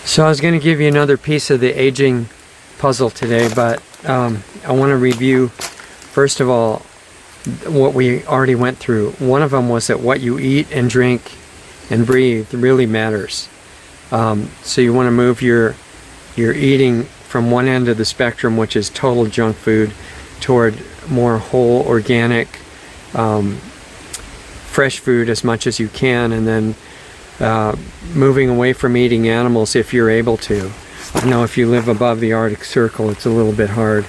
So I was going to give you another piece of the aging puzzle today, but I want to review, first of all, what we already went through. One of them was that what you eat and drink and breathe really matters. So you want to move your eating from one end of the spectrum, which is total junk food, toward more whole, organic, fresh food as much as you can, and then moving away from eating animals if you're able to. I know if you live above the Arctic Circle, it's a little bit hard,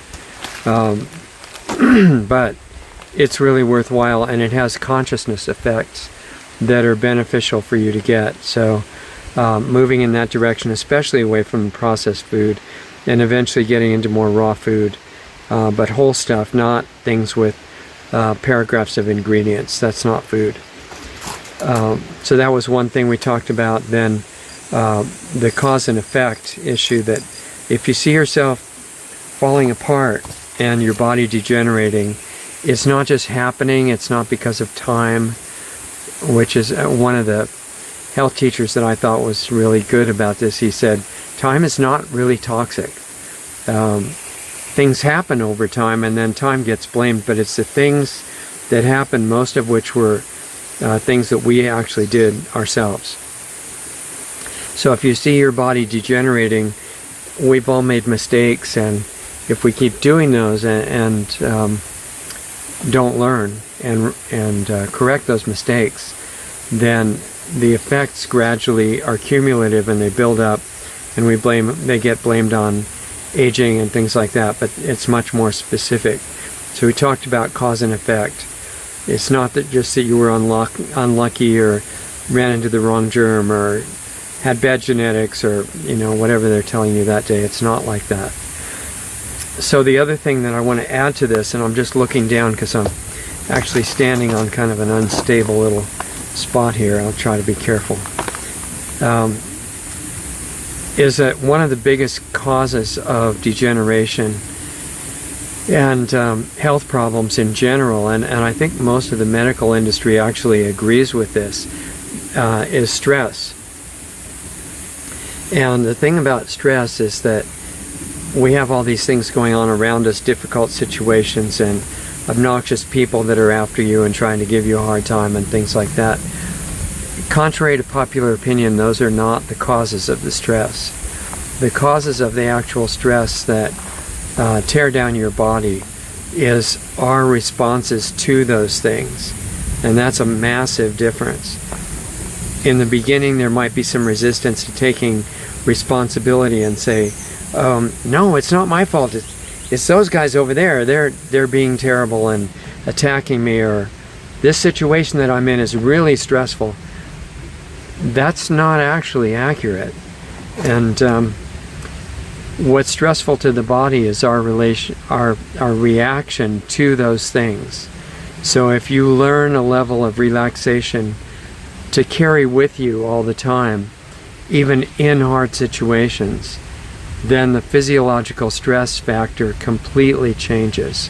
but it's really worthwhile, and it has consciousness effects that are beneficial for you to get. So moving in that direction, especially away from processed food, and eventually getting into more raw food, but whole stuff, not things with paragraphs of ingredients. That's not food. So that was one thing we talked about. Then the cause and effect issue, that if you see yourself falling apart and your body degenerating, it's not just happening, it's not because of time, which is one of the health teachers that I thought was really good about this. He said, time is not really toxic. Things happen over time, and then time gets blamed, but it's the things that happen, most of which were things that we actually did ourselves. So if you see your body degenerating, we've all made mistakes, and if we keep doing those and don't learn and correct those mistakes, then the effects gradually are cumulative and they build up, and they get blamed on aging and things like that, but it's much more specific. So we talked about cause and effect. It's not that just that you were unlucky or ran into the wrong germ or had bad genetics or whatever they're telling you that day. It's not like that. So the other thing that I want to add to this, and I'm just looking down because I'm actually standing on kind of an unstable little spot here, I'll try to be careful, is that one of the biggest causes of degeneration and health problems in general, and I think most of the medical industry actually agrees with this, is stress. And the thing about stress is that we have all these things going on around us, difficult situations and obnoxious people that are after you and trying to give you a hard time and things like that. Contrary to popular opinion, those are not the causes of the stress. The causes of the actual stress that tear down your body is our responses to those things, and that's a massive difference. In the beginning, there might be some resistance to taking responsibility and say, no, it's not my fault, it's those guys over there, they're being terrible and attacking me, or this situation that I'm in is really stressful. That's not actually accurate. And what's stressful to the body is our reaction to those things. So if you learn a level of relaxation to carry with you all the time, even in hard situations, then the physiological stress factor completely changes.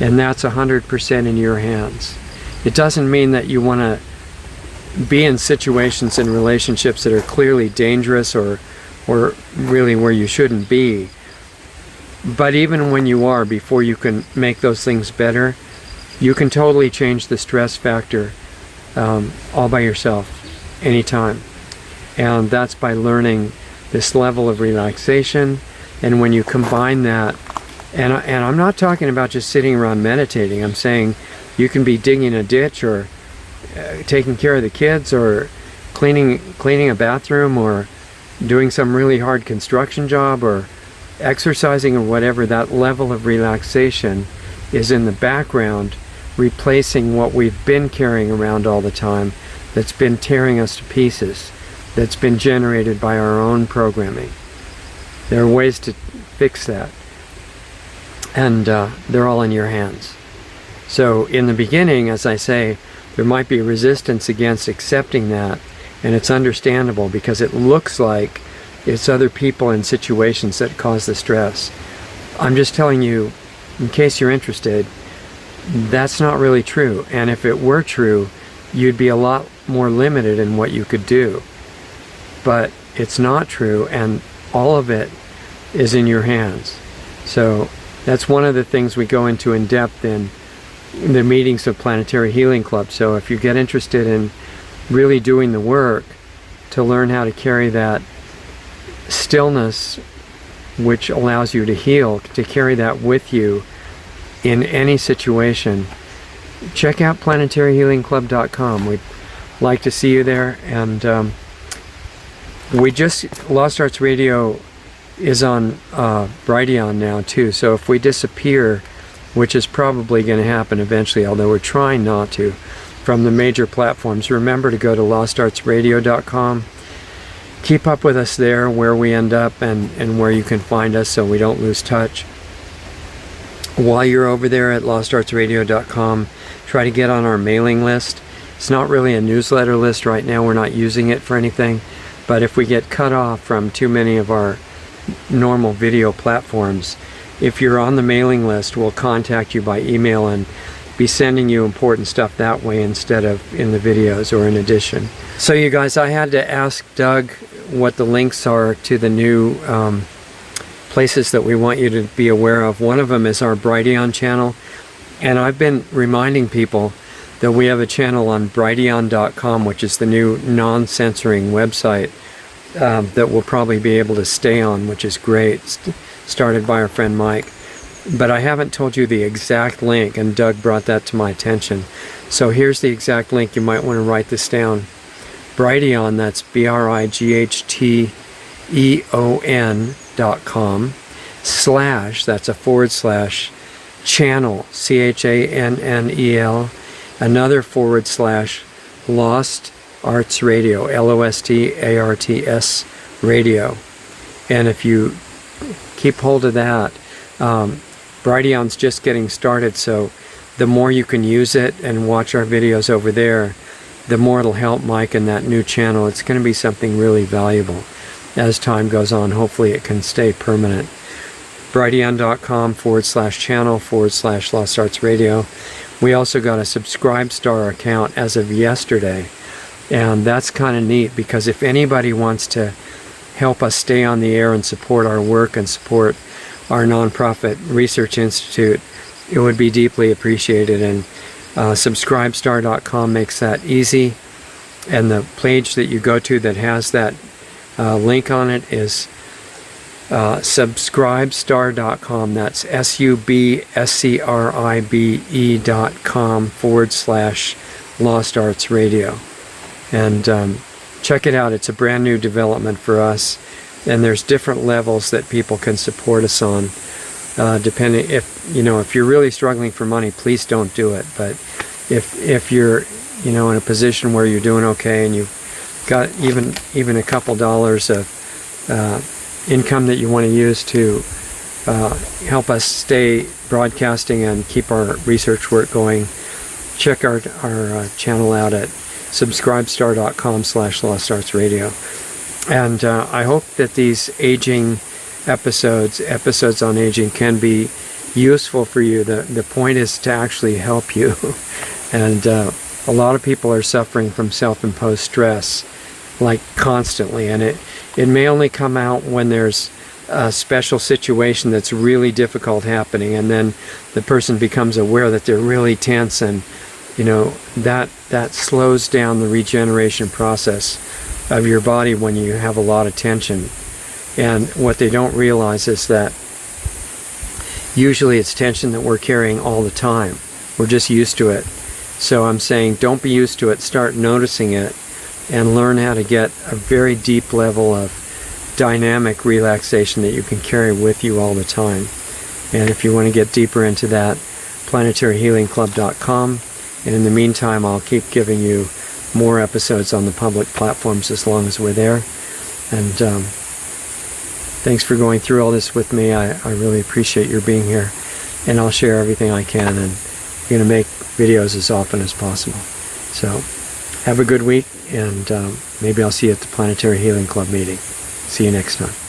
And that's 100% in your hands. It doesn't mean that you want to be in situations and relationships that are clearly dangerous or really where you shouldn't be. But even when you are, before you can make those things better, you can totally change the stress factor all by yourself, anytime. And that's by learning this level of relaxation. And when you combine that, and I'm not talking about just sitting around meditating, I'm saying you can be digging a ditch or taking care of the kids or cleaning a bathroom or doing some really hard construction job or exercising or whatever. That level of relaxation is in the background, replacing what we've been carrying around all the time that's been tearing us to pieces, that's been generated by our own programming. There are ways to fix that, and they're all in your hands. So in the beginning, as I say, there might be resistance against accepting that, and it's understandable because it looks like it's other people and situations that cause the stress. I'm just telling you, in case you're interested, that's not really true. And if it were true, you'd be a lot more limited in what you could do. But it's not true, and all of it is in your hands. So that's one of the things we go into in depth in the meetings of Planetary Healing Club. So if you get interested in really doing the work to learn how to carry that stillness, which allows you to heal, to carry that with you in any situation, check out planetaryhealingclub.com. We'd like to see you there. And Lost Arts Radio is on Brighteon now too. So if we disappear, which is probably going to happen eventually, although we're trying not to, from the major platforms, remember to go to lostartsradio.com. Keep up with us there, where we end up and where you can find us, so we don't lose touch. While you're over there at lostartsradio.com, try to get on our mailing list. It's not really a newsletter list right now. We're not using it for anything. But if we get cut off from too many of our normal video platforms, if you're on the mailing list, we'll contact you by email and be sending you important stuff that way instead of in the videos or in addition. So you guys, I had to ask Doug what the links are to the new places that we want you to be aware of. One of them is our Brighteon channel, and I've been reminding people that we have a channel on brighteon.com, which is the new non-censoring website that we'll probably be able to stay on, which is great, started by our friend Mike. But I haven't told you the exact link, and Doug brought that to my attention. So here's the exact link. You might want to write this down. Brighteon, that's BRIGHTEON.com / that's a / channel, CHANNEL, another / Lost Arts Radio, LOSTARTS radio. And if you keep hold of that, Brighteon's just getting started, so the more you can use it and watch our videos over there, the more it'll help Mike in that new channel. It's going to be something really valuable as time goes on. Hopefully it can stay permanent. Brighteon.com / channel / Lost Arts Radio. We also got a Subscribestar account as of yesterday, and that's kind of neat, because if anybody wants to help us stay on the air and support our work and support our nonprofit research institute, it would be deeply appreciated. And Subscribestar.com makes that easy, and the page that you go to that has that link on it is Subscribestar.com. That's SUBSCRIBE.com / Lost Arts Radio. And check it out. It's a brand new development for us, and there's different levels that people can support us on, depending. If you're really struggling for money, please don't do it. But if you're in a position where you're doing okay and you've got even a couple dollars of income that you want to use to help us stay broadcasting and keep our research work going, check our channel out at Subscribestar.com / Lost Arts Radio. And I hope that these aging episodes on aging, can be useful for you. The point is to actually help you. And a lot of people are suffering from self-imposed stress, like constantly. And it may only come out when there's a special situation that's really difficult happening, and then the person becomes aware that they're really tense, and that slows down the regeneration process of your body when you have a lot of tension. And what they don't realize is that usually it's tension that we're carrying all the time. We're just used to it. So I'm saying, don't be used to it. Start noticing it and learn how to get a very deep level of dynamic relaxation that you can carry with you all the time. And if you want to get deeper into that, planetaryhealingclub.com. And in the meantime, I'll keep giving you more episodes on the public platforms as long as we're there. And thanks for going through all this with me. I really appreciate your being here. And I'll share everything I can. And I'm going to make videos as often as possible. So have a good week. And maybe I'll see you at the Planetary Healing Club meeting. See you next time.